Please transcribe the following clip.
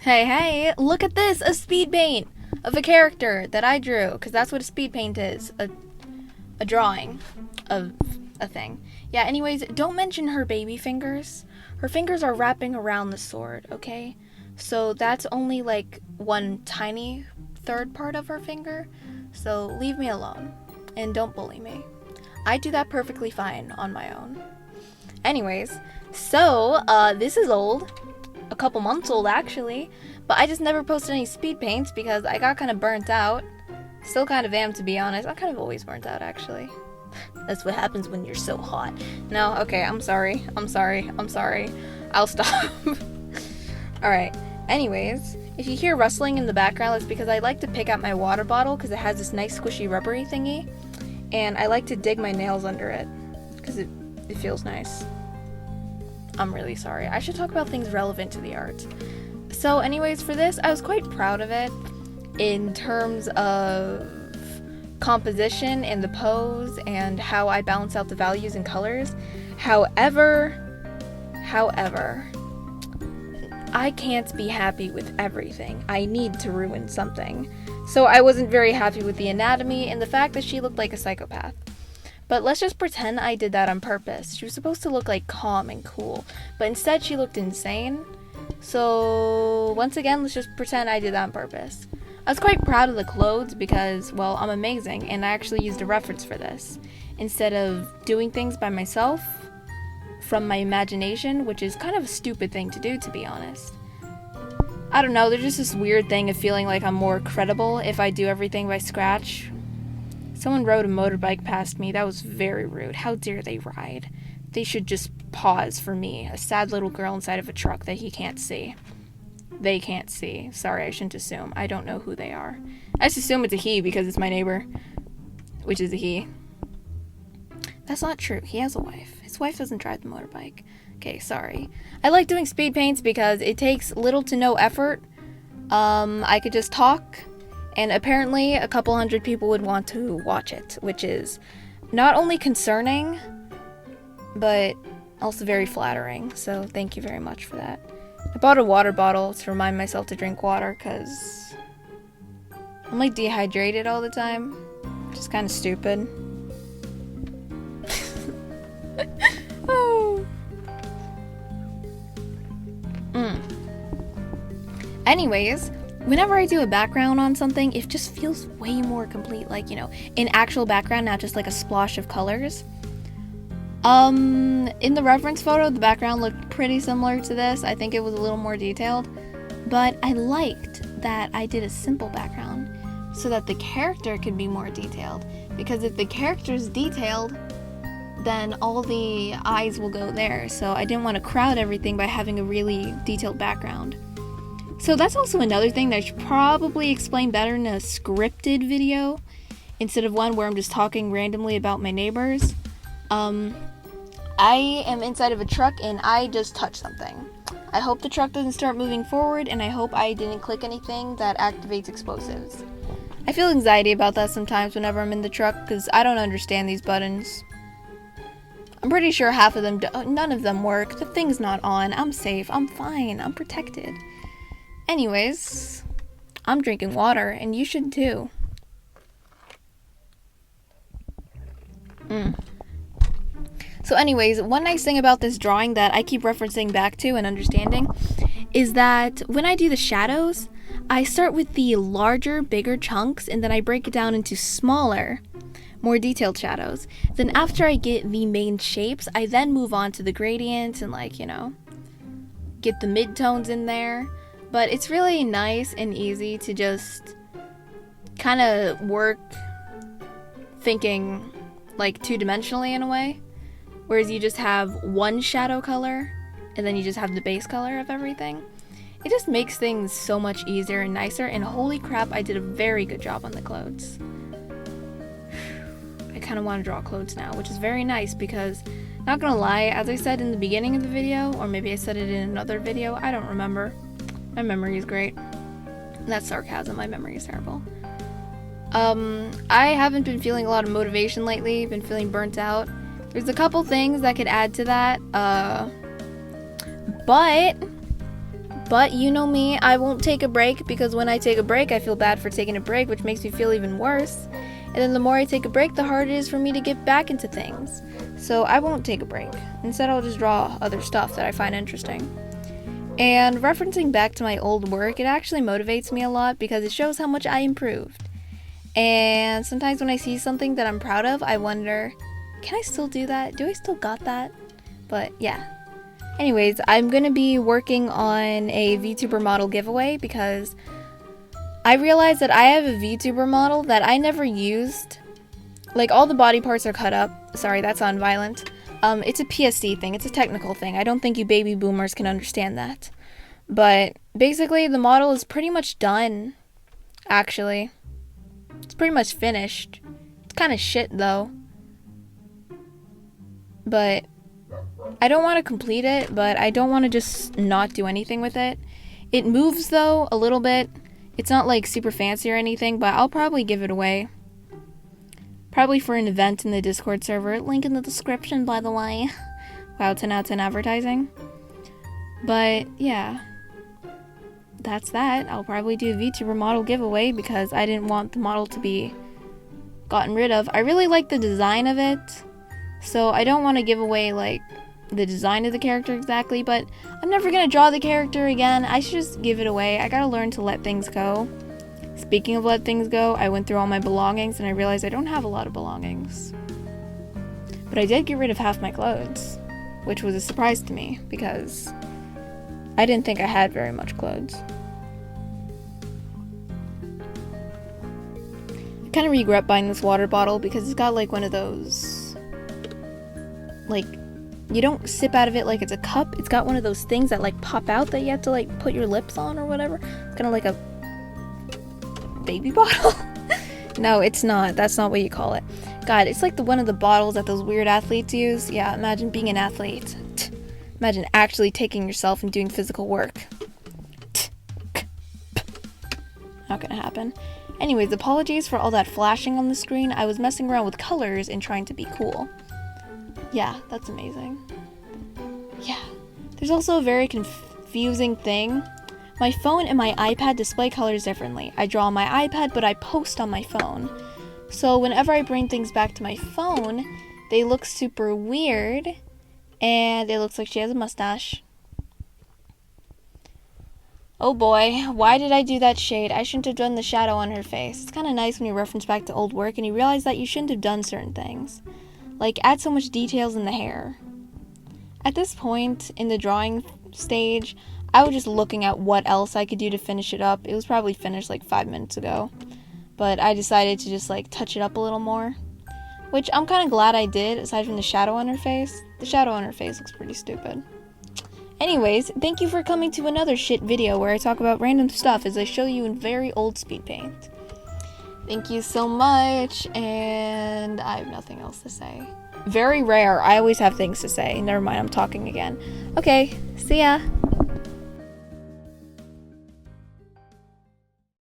Hey, hey, look at this, a speed paint of a character that I drew, because that's what a speed paint is, a drawing of a thing. Yeah, anyways, don't mention her baby fingers. Her fingers are wrapping around the sword, okay? So that's only like one tiny third part of her finger, so leave me alone, and don't bully me. I do that perfectly fine on my own. Anyways, so, this is old. A couple months old actually, but I just never posted any speed paints because I got kind of burnt out. Still kind of am, to be honest. I'm kind of always burnt out actually. That's what happens when you're so hot. No, okay, I'm sorry. I'll stop. Alright, anyways, if you hear rustling in the background, it's because I like to pick out my water bottle because it has this nice squishy rubbery thingy, and I like to dig my nails under it because it feels nice. I'm really sorry. I should talk about things relevant to the art. So anyways, for this, I was quite proud of it in terms of composition and the pose and how I balance out the values and colors. However, I can't be happy with everything. I need to ruin something. So I wasn't very happy with the anatomy and the fact that she looked like a psychopath. But let's just pretend I did that on purpose. She was supposed to look like calm and cool, but instead she looked insane. So once again, let's just pretend I did that on purpose. I was quite proud of the clothes because, well, I'm amazing, and I actually used a reference for this. Instead of doing things by myself, from my imagination, which is kind of a stupid thing to do, to be honest. I don't know, there's just this weird thing of feeling like I'm more credible if I do everything by scratch. Someone rode a motorbike past me. That was very rude. How dare they ride? They should just pause for me, a sad little girl inside of a truck that he can't see. They can't see. Sorry, I shouldn't assume. I don't know who they are. I just assume it's a he because it's my neighbor, which is a he. That's not true. He has a wife. His wife doesn't drive the motorbike. Okay, sorry. I like doing speed paints because it takes little to no effort. I could just talk, and apparently a couple hundred people would want to watch it, which is not only concerning, but also very flattering. So thank you very much for that. I bought a water bottle to remind myself to drink water because I'm like dehydrated all the time, which is kind of stupid. Oh. Anyways, whenever I do a background on something, it just feels way more complete, like, you know, an actual background, not just like a splosh of colors. In the reference photo, the background looked pretty similar to this. I think it was a little more detailed, but I liked that I did a simple background so that the character could be more detailed, because if the character's detailed, then all the eyes will go there, so I didn't want to crowd everything by having a really detailed background. So that's also another thing that I should probably explain better in a scripted video, instead of one where I'm just talking randomly about my neighbors. I am inside of a truck and I just touched something. I hope the truck doesn't start moving forward, and I hope I didn't click anything that activates explosives. I feel anxiety about that sometimes whenever I'm in the truck because I don't understand these buttons. I'm pretty sure half of them, none of them work. The thing's not on. I'm safe. I'm fine. I'm protected. Anyways, I'm drinking water, and you should too. So anyways, one nice thing about this drawing that I keep referencing back to and understanding is that when I do the shadows, I start with the larger, bigger chunks, and then I break it down into smaller, more detailed shadows. Then after I get the main shapes, I then move on to the gradients and, like, you know, get the midtones in there. But it's really nice and easy to just kind of work thinking like two-dimensionally in a way, whereas you just have one shadow color and then you just have the base color of everything. It just makes things so much easier and nicer, and holy crap, I did a very good job on the clothes. I kind of want to draw clothes now, which is very nice because, not gonna lie, as I said in the beginning of the video, or maybe I said it in another video, I don't remember. My memory is great. That's sarcasm, my memory is terrible. I haven't been feeling a lot of motivation lately, been feeling burnt out. There's a couple things that could add to that, but But you know me, I won't take a break, because when I take a break, I feel bad for taking a break, which makes me feel even worse. And then the more I take a break, the harder it is for me to get back into things. So I won't take a break. Instead, I'll just draw other stuff that I find interesting. And referencing back to my old work, it actually motivates me a lot because it shows how much I improved. And sometimes when I see something that I'm proud of, I wonder, can I still do that? Do I still got that? But yeah. Anyways, I'm going to be working on a Vtuber model giveaway because I realized that I have a Vtuber model that I never used. Like, all the body parts are cut up. Sorry, that sounded violent. It's a PSD thing. It's a technical thing. I don't think you baby boomers can understand that. But basically, the model is pretty much done, actually. It's pretty much finished. It's kind of shit, though. But I don't want to complete it, but I don't want to just not do anything with it. It moves, though, a little bit. It's not, like, super fancy or anything, but I'll probably give it away. Probably for an event in the Discord server. Link in the description, by the way. Wow, 10 out of 10 advertising. But, yeah. That's that. I'll probably do a VTuber model giveaway because I didn't want the model to be gotten rid of. I really like the design of it. So I don't want to give away, like, the design of the character exactly. But I'm never going to draw the character again. I should just give it away. I gotta learn to let things go. Speaking of let things go, I went through all my belongings and I realized I don't have a lot of belongings. But I did get rid of half my clothes, which was a surprise to me because I didn't think I had very much clothes. I kind of regret buying this water bottle because it's got like one of those, like, you don't sip out of it like it's a cup. It's got one of those things that like pop out that you have to like put your lips on or whatever. It's kind of like a baby bottle? No, it's not. That's not what you call it. God, it's like one of the bottles that those weird athletes use. Yeah, imagine being an athlete. Imagine actually taking yourself and doing physical work. Not gonna happen. Anyways, apologies for all that flashing on the screen. I was messing around with colors and trying to be cool. Yeah, that's amazing. Yeah. There's also a very confusing thing. My phone and my iPad display colors differently. I draw on my iPad, but I post on my phone. So whenever I bring things back to my phone, they look super weird, and it looks like she has a mustache. Oh boy, why did I do that shade? I shouldn't have done the shadow on her face. It's kind of nice when you reference back to old work and you realize that you shouldn't have done certain things. Like, add so much details in the hair. At this point, in the drawing stage, I was just looking at what else I could do to finish it up. It was probably finished like 5 minutes ago. But I decided to just like touch it up a little more. Which I'm kind of glad I did, aside from the shadow on her face. The shadow on her face looks pretty stupid. Anyways, thank you for coming to another shit video where I talk about random stuff as I show you in very old speed paint. Thank you so much, and I have nothing else to say. Very rare. I always have things to say. Never mind, I'm talking again. Okay, see ya.